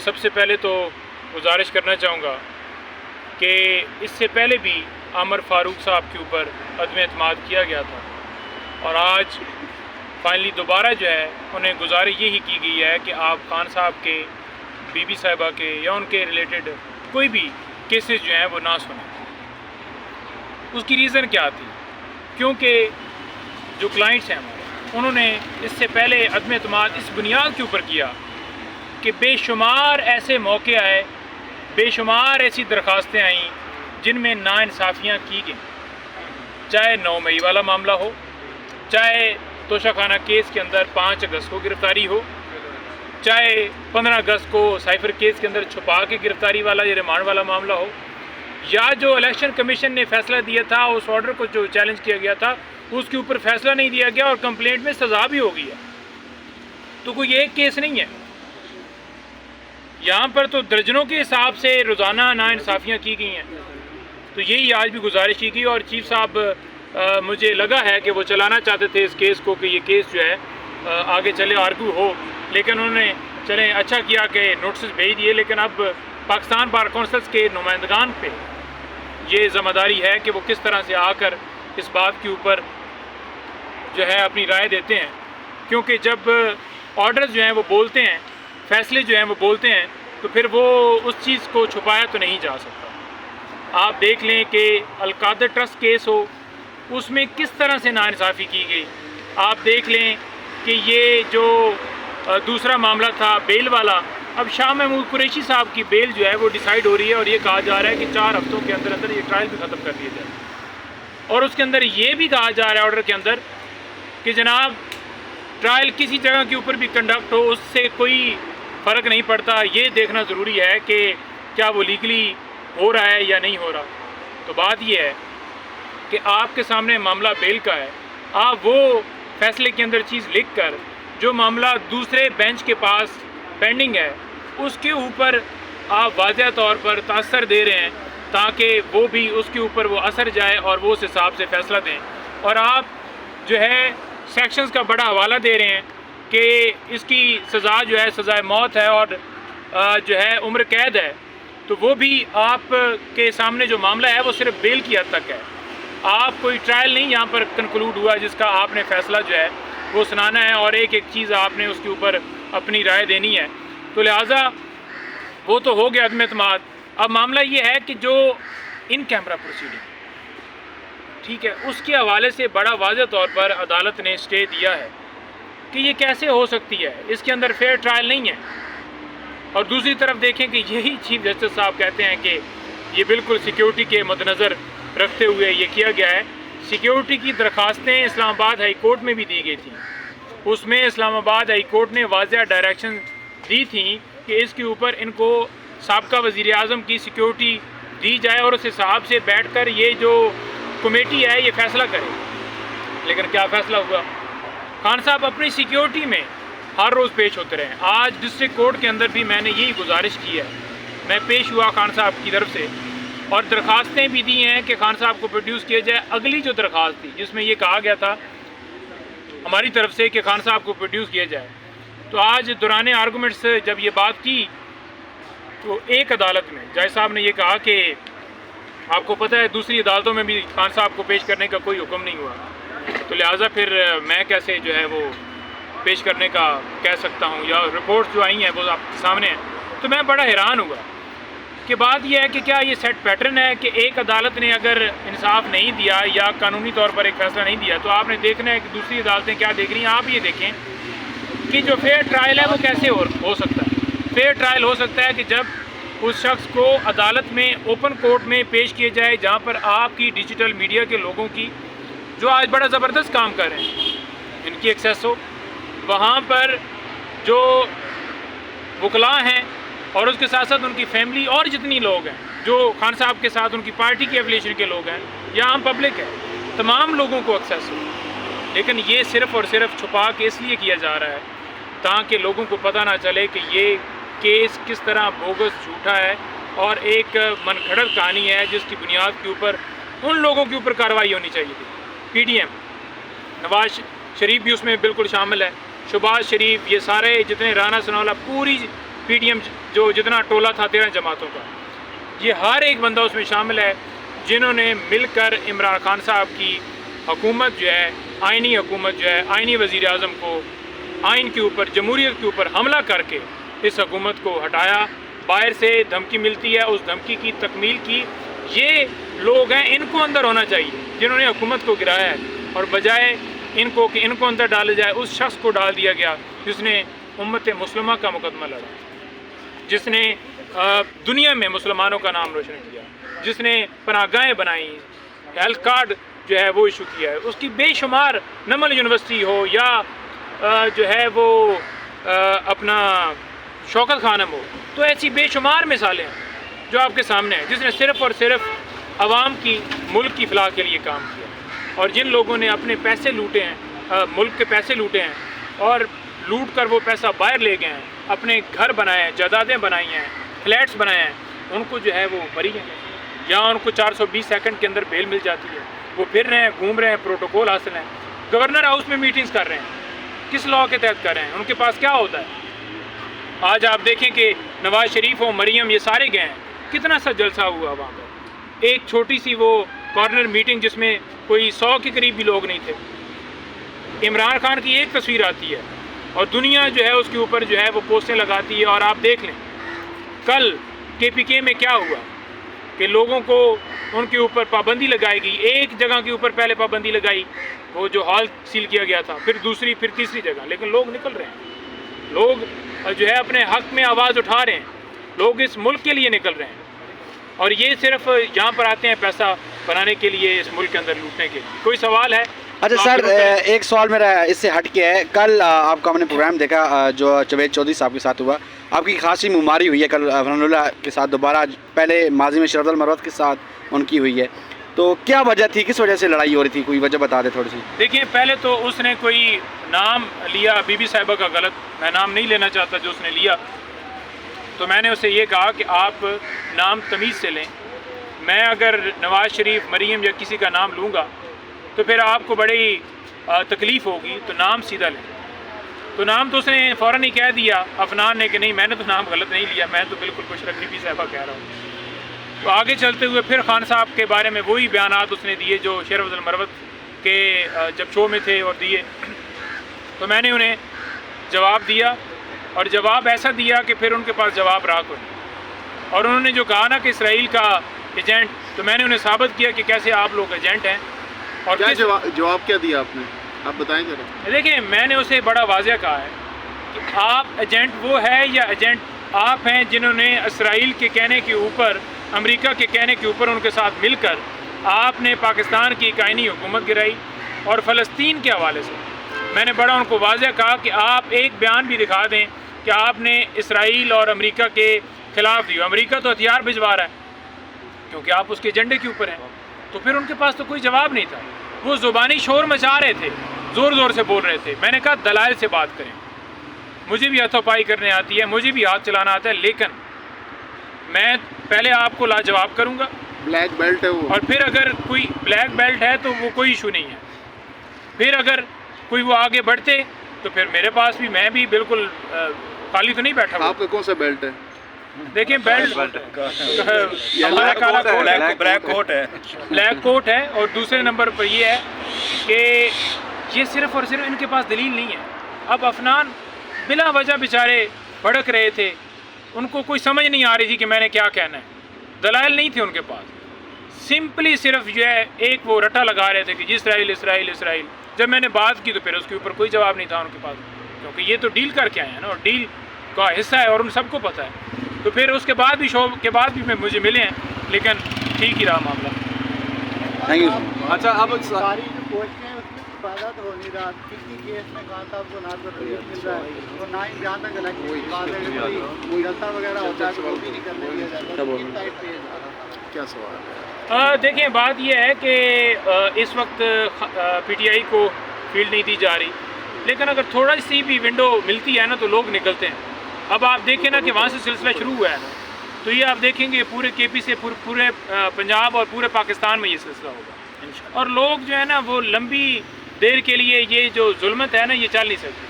سب سے پہلے تو گزارش کرنا چاہوں گا کہ اس سے پہلے بھی عامر فاروق صاحب کے اوپر عدم اعتماد کیا گیا تھا، اور آج فائنلی دوبارہ جو ہے انہیں گزارش یہی کی گئی ہے کہ آپ خان صاحب کے، بی بی صاحبہ کے یا ان کے ریلیٹڈ کوئی بھی کیسز جو ہیں وہ نہ سنیں۔ اس کی ریزن کیا تھی؟ کیونکہ جو کلائنٹس ہیں ہمارے، انہوں نے اس سے پہلے عدم اعتماد اس بنیاد کے اوپر کیا کہ بے شمار ایسے موقع آئے، بے شمار ایسی درخواستیں آئیں جن میں ناانصافیاں کی گئیں، چاہے 9 مئی والا معاملہ ہو، چاہے توشہ خانہ کیس کے اندر 5 اگست کو گرفتاری ہو، چاہے 15 اگست کو سائفر کیس کے اندر چھپا کے گرفتاری والا یا ریمانڈ والا معاملہ ہو، یا جو الیکشن کمیشن نے فیصلہ دیا تھا اس آرڈر کو جو چیلنج کیا گیا تھا اس کے اوپر فیصلہ نہیں دیا گیا اور کمپلینٹ میں سزا بھی ہو گئی ہے۔ تو کوئی ایک کیس نہیں ہے، یہاں پر تو درجنوں کے حساب سے روزانہ ناانصافیاں کی گئی ہیں۔ تو یہی آج بھی گزارش کی گئی، اور چیف صاحب مجھے لگا ہے کہ وہ چلانا چاہتے تھے اس کیس کو کہ یہ کیس جو ہے آگے چلے، آرگو ہو، لیکن انہوں نے چلیں اچھا کیا کہ نوٹسز بھیج دیے، لیکن اب پاکستان بار کونسلز کے نمائندگان پہ یہ ذمہ داری ہے کہ وہ کس طرح سے آ کر اس بات کے اوپر جو ہے اپنی رائے دیتے ہیں، کیونکہ جب آرڈرز جو ہیں وہ بولتے ہیں، فیصلے جو ہیں وہ بولتے ہیں، تو پھر وہ اس چیز کو چھپایا تو نہیں جا سکتا۔ آپ دیکھ لیں کہ القادر ٹرسٹ کیس ہو، اس میں کس طرح سے ناانصافی کی گئی۔ آپ دیکھ لیں کہ یہ جو دوسرا معاملہ تھا بیل والا، اب شاہ محمود قریشی صاحب کی بیل جو ہے وہ ڈیسائیڈ ہو رہی ہے، اور یہ کہا جا رہا ہے کہ 4 ہفتوں کے اندر اندر یہ ٹرائل بھی ختم کر دیا جائے، اور اس کے اندر یہ بھی کہا جا رہا ہے آرڈر کے اندر کہ جناب ٹرائل کسی جگہ کے اوپر بھی کنڈکٹ ہو، اس سے کوئی فرق نہیں پڑتا، یہ دیکھنا ضروری ہے کہ کیا وہ لیگلی ہو رہا ہے یا نہیں ہو رہا۔ تو بات یہ ہے کہ آپ کے سامنے معاملہ بیل کا ہے، آپ وہ فیصلے کے اندر چیز لکھ کر جو معاملہ دوسرے بینچ کے پاس پینڈنگ ہے اس کے اوپر آپ واضح طور پر تاثر دے رہے ہیں تاکہ وہ بھی اس کے اوپر وہ اثر جائے اور وہ اس حساب سے فیصلہ دیں، اور آپ جو ہے سیکشنز کا بڑا حوالہ دے رہے ہیں کہ اس کی سزا جو ہے سزائے موت ہے اور جو ہے عمر قید ہے، تو وہ بھی آپ کے سامنے جو معاملہ ہے وہ صرف بیل کی حد تک ہے۔ آپ کوئی ٹرائل نہیں یہاں پر کنکلوڈ ہوا جس کا آپ نے فیصلہ جو ہے وہ سنانا ہے اور ایک ایک چیز آپ نے اس کے اوپر اپنی رائے دینی ہے۔ تو لہٰذا وہ تو ہو گیا عدم اعتماد۔ اب معاملہ یہ ہے کہ جو ان کیمرہ پروسیڈنگ ٹھیک ہے، اس کے حوالے سے بڑا واضح طور پر عدالت نے اسٹے دیا ہے کہ یہ کیسے ہو سکتی ہے، اس کے اندر فیئر ٹرائل نہیں ہے۔ اور دوسری طرف دیکھیں کہ یہی چیف جسٹس صاحب کہتے ہیں کہ یہ بالکل سیکیورٹی کے مد نظر رکھتے ہوئے یہ کیا گیا ہے۔ سیکیورٹی کی درخواستیں اسلام آباد ہائی کورٹ میں بھی دی گئی تھیں، اس میں اسلام آباد ہائی کورٹ نے واضح ڈائریکشن دی تھیں کہ اس کے اوپر ان کو سابقہ وزیر اعظم کی سیکیورٹی دی جائے اور اس حساب سے بیٹھ کر یہ جو کمیٹی ہے یہ فیصلہ کرے۔ لیکن کیا فیصلہ ہوا؟ خان صاحب اپنی سیکیورٹی میں ہر روز پیش ہوتے رہے۔ آج ڈسٹرکٹ کورٹ کے اندر بھی میں نے یہی گزارش کی ہے، میں پیش ہوا خان صاحب کی طرف سے اور درخواستیں بھی دی ہیں کہ خان صاحب کو پروڈیوس کیا جائے۔ اگلی جو درخواست تھی جس میں یہ کہا گیا تھا ہماری طرف سے کہ خان صاحب کو پروڈیوس کیا جائے، تو آج دوران آرگومنٹس جب یہ بات کی تو ایک عدالت میں جج صاحب نے یہ کہا کہ آپ کو پتہ ہے دوسری عدالتوں میں بھی خان صاحب کو پیش کرنے کا کوئی حکم نہیں ہوا، تو لہٰذا پھر میں کیسے جو ہے وہ پیش کرنے کا کہہ سکتا ہوں، یا رپورٹس جو آئی ہیں وہ آپ کے سامنے ہیں۔ تو میں بڑا حیران ہوا کہ بات یہ ہے کہ کیا یہ سیٹ پیٹرن ہے کہ ایک عدالت نے اگر انصاف نہیں دیا یا قانونی طور پر ایک فیصلہ نہیں دیا تو آپ نے دیکھنا ہے کہ دوسری عدالتیں کیا دیکھ رہی ہیں۔ آپ یہ دیکھیں کہ جو فیئر ٹرائل ہے وہ کیسے ہو سکتا ہے۔ فیئر ٹرائل ہو سکتا ہے کہ جب اس شخص کو عدالت میں اوپن کورٹ میں پیش کیا جائے جہاں پر آپ کی ڈیجیٹل میڈیا کے لوگوں کی جو آج بڑا زبردست کام کر رہے ہیں ان کی ایکسیس ہو، وہاں پر جو وکلاء ہیں اور اس کے ساتھ ساتھ ان کی فیملی اور جتنی لوگ ہیں جو خان صاحب کے ساتھ ان کی پارٹی کی ایفیلیشن کے لوگ ہیں یا عام پبلک ہے، تمام لوگوں کو ایکسیس ہو۔ لیکن یہ صرف اور صرف چھپا کے اس لیے کیا جا رہا ہے تاکہ لوگوں کو پتہ نہ چلے کہ یہ کیس کس طرح بوگس جھوٹا ہے اور ایک من گھڑت کہانی ہے جس کی بنیاد کے اوپر ان لوگوں کے اوپر کارروائی ہونی چاہیے تھی۔ P D M Nawaz Sharif بھی اس میں بالکل شامل ہے، شہباز شریف، یہ سارے جتنے رانا ثناء اللہ، پوری PTM جو جتنا ٹولہ تھا 13 جماعتوں کا، یہ ہر ایک بندہ اس میں شامل ہے جنہوں نے مل کر عمران خان صاحب کی حکومت جو ہے، آئینی حکومت جو ہے، آئینی وزیر اعظم کو آئین کے اوپر، جمہوریت کے اوپر حملہ کر کے اس حکومت کو ہٹایا۔ باہر سے دھمکی ملتی ہے، اس دھمکی کی تکمیل کی یہ لوگ ہیں، ان کو اندر ہونا چاہیے جنہوں نے حکومت کو گرایا ہے، اور بجائے ان کو کہ ان کو اندر ڈالا جائے، اس شخص کو ڈال دیا گیا جس نے امت مسلمہ کا مقدمہ لڑا، جس نے دنیا میں مسلمانوں کا نام روشن کیا، جس نے پناہ گاہیں بنائیں، ہیلتھ کارڈ جو ہے وہ ایشو کیا ہے، اس کی بے شمار، نمل یونیورسٹی ہو یا جو ہے وہ اپنا شوکت خانم ہو، تو ایسی بے شمار مثالیں ہیں جو آپ کے سامنے ہیں، جس نے صرف اور صرف عوام کی، ملک کی فلاح کے لیے کام کیا، اور جن لوگوں نے اپنے پیسے لوٹے ہیں، ملک کے پیسے لوٹے ہیں اور لوٹ کر وہ پیسہ باہر لے گئے ہیں، اپنے گھر بنائے ہیں، جائیدادیں بنائی ہیں، فلیٹس بنائے ہیں، ان کو جو ہے وہ بری ہیں، یا ان کو 420 سیکنڈ کے اندر بیل مل جاتی ہے، وہ پھر رہے ہیں، گھوم رہے ہیں، پروٹوکول حاصل ہیں، گورنر ہاؤس میں میٹنگز کر رہے ہیں، کس لاء کے تحت کر رہے ہیں؟ ان کے پاس کیا ہوتا ہے؟ آج آپ دیکھیں کہ نواز شریف اور مریم یہ سارے گئے ہیں، کتنا سا جلسہ ہوا وہاں پر، ایک چھوٹی سی وہ کارنر میٹنگ جس میں کوئی 100 کے قریب بھی لوگ نہیں تھے۔ عمران خان کی ایک تصویر آتی ہے اور دنیا جو ہے اس کے اوپر جو ہے وہ پوسٹیں لگاتی ہے، اور آپ دیکھ لیں کل KPK میں کیا ہوا کہ لوگوں کو ان کے اوپر پابندی لگائی گئی، ایک جگہ کے اوپر پہلے پابندی لگائی، وہ جو ہال سیل کیا گیا تھا، پھر دوسری، پھر تیسری جگہ، لیکن لوگ نکل رہے ہیں، لوگ جو ہے اپنے حق میں آواز اٹھا رہے ہیں، لوگ اس ملک کے لیے نکل رہے ہیں، اور یہ صرف یہاں پر آتے ہیں پیسہ بنانے کے لیے، اس ملک کے اندر لوٹنے کے لیے۔ کوئی سوال ہے؟ اچھا سر، ایک سوال میرا اس سے ہٹ کے ہے، کل آپ کا ہم نے پروگرام دیکھا جو جاوید چودھری صاحب کے ساتھ ہوا، آپ کی خاصی مماری ہوئی ہے کل فرحان اللہ کے ساتھ دوبارہ، پہلے ماضی میں شرف المروت کے ساتھ ان کی ہوئی ہے، تو کیا وجہ تھی، کس وجہ سے لڑائی ہو رہی تھی؟ کوئی وجہ بتا دیں تھوڑی سی۔ دیکھیں، پہلے تو اس نے کوئی نام لیا بی بی صاحبہ کا غلط، میں نام نہیں لینا چاہتا جو اس نے لیا، تو میں نے اسے یہ کہا کہ آپ نام تمیز سے لیں، میں اگر نواز شریف، مریم یا کسی کا نام لوں گا تو پھر آپ کو بڑی تکلیف ہوگی، تو نام سیدھا لیں۔ تو نام تو اس نے فوراً ہی کہہ دیا افنان نے کہ نہیں، میں نے تو نام غلط نہیں لیا، میں تو بالکل خوش رکھ بی بی صاحبہ کہہ رہا ہوں۔ تو آگے چلتے ہوئے پھر خان صاحب کے بارے میں وہی بیانات اس نے دیے جو شرف المروت کے جب شو میں تھے اور دیے، تو میں نے انہیں جواب دیا، اور جواب ایسا دیا کہ پھر ان کے پاس جواب رہا کوئی، اور انہوں نے جو کہا نا کہ اسرائیل کا ایجنٹ، تو میں نے انہیں ثابت کیا کہ کیسے آپ لوگ ایجنٹ ہیں، اور کیا جواب کیا دیا آپ نے، آپ بتائیں ذرا۔ دیکھیں، میں نے اسے بڑا واضح کہا ہے کہ آپ ایجنٹ وہ ہے یا ایجنٹ آپ ہیں جنہوں نے اسرائیل کے کہنے کے اوپر، امریکہ کے کہنے کے اوپر ان کے ساتھ مل کر آپ نے پاکستان کی ایک آئینی حکومت گرائی، اور فلسطین کے حوالے سے میں نے بڑا ان کو واضح کہا کہ آپ ایک بیان بھی دکھا دیں کہ آپ نے اسرائیل اور امریکہ کے خلاف دیو، امریکہ تو ہتھیار بھجوا رہا ہے کیونکہ آپ اس کے ایجنڈے کے اوپر ہیں، تو پھر ان کے پاس تو کوئی جواب نہیں تھا، وہ زبانی شور مچا رہے تھے، زور زور سے بول رہے تھے۔ میں نے کہا دلائل سے بات کریں، مجھے بھی ہاتھوں پائی کرنے آتی ہے، مجھے بھی ہاتھ چلانا آتا ہے، لیکن میں پہلے آپ کو لاجواب کروں گا، بلیک بیلٹ ہے وہ، اور پھر اگر کوئی بلیک بیلٹ ہے تو وہ کوئی ایشو نہیں ہے، پھر اگر کوئی وہ آگے بڑھتے تو پھر میرے پاس بھی، میں بھی بالکل خالی تو نہیں بیٹھا ہوا۔ آپ کا کون سا بیلٹ ہے؟ دیکھیں، بیلٹ ہمارا کالا کوٹ ہے، بلیک کوٹ ہے، اور دوسرے نمبر پر یہ ہے کہ یہ صرف اور صرف ان کے پاس دلیل نہیں ہے۔ اب افنان بلا وجہ بیچارے بھڑک رہے تھے، ان کو کوئی سمجھ نہیں آ رہی تھی کہ میں نے کیا کہنا ہے، دلائل نہیں تھے ان کے پاس، سمپلی صرف جو ہے ایک وہ رٹا لگا رہے تھے کہ جی اسرائیل اسرائیل اسرائیل۔ جب میں نے بات کی تو پھر اس کے اوپر کوئی جواب نہیں تھا ان کے پاس، کیونکہ یہ تو ڈیل کر کے آئے ہیں نا، اور ڈیل کا حصہ ہے اور ان سب کو پتہ ہے۔ تو پھر اس کے بعد بھی شو کے بعد بھی مجھے ملے ہیں، لیکن ٹھیک ہی رہا معاملہ۔ Thank you. اچھا، اب ساری جو پوچھتے ہیں اس میں حفاظت ہو نہیں رہا، کسی کیس میں خان صاحب کو نہ تو ریلیف مل رہا ہے، اور نہ ہی جہاں تک الیکشن کی بات ہے کوئی جلسہ وغیرہ ہوتا ہے تو وہ بھی نہیں کرنے دیا جاتا، کس ٹائپ سے کیا سوال ہے؟ دیکھیں، بات یہ ہے کہ اس وقت PTI کو فیلڈ نہیں دی جا رہی، لیکن اگر تھوڑا سی بھی ونڈو ملتی ہے نا تو لوگ نکلتے ہیں۔ اب آپ دیکھیں نا کہ وہاں سے سلسلہ شروع ہوا ہے نا، تو یہ آپ دیکھیں گے پورے KP سے پورے پنجاب اور پورے پاکستان میں یہ سلسلہ ہوگا، اور لوگ جو ہے نا وہ لمبی دیر کے لیے یہ جو ظلمت ہے نا یہ چل نہیں سکتی۔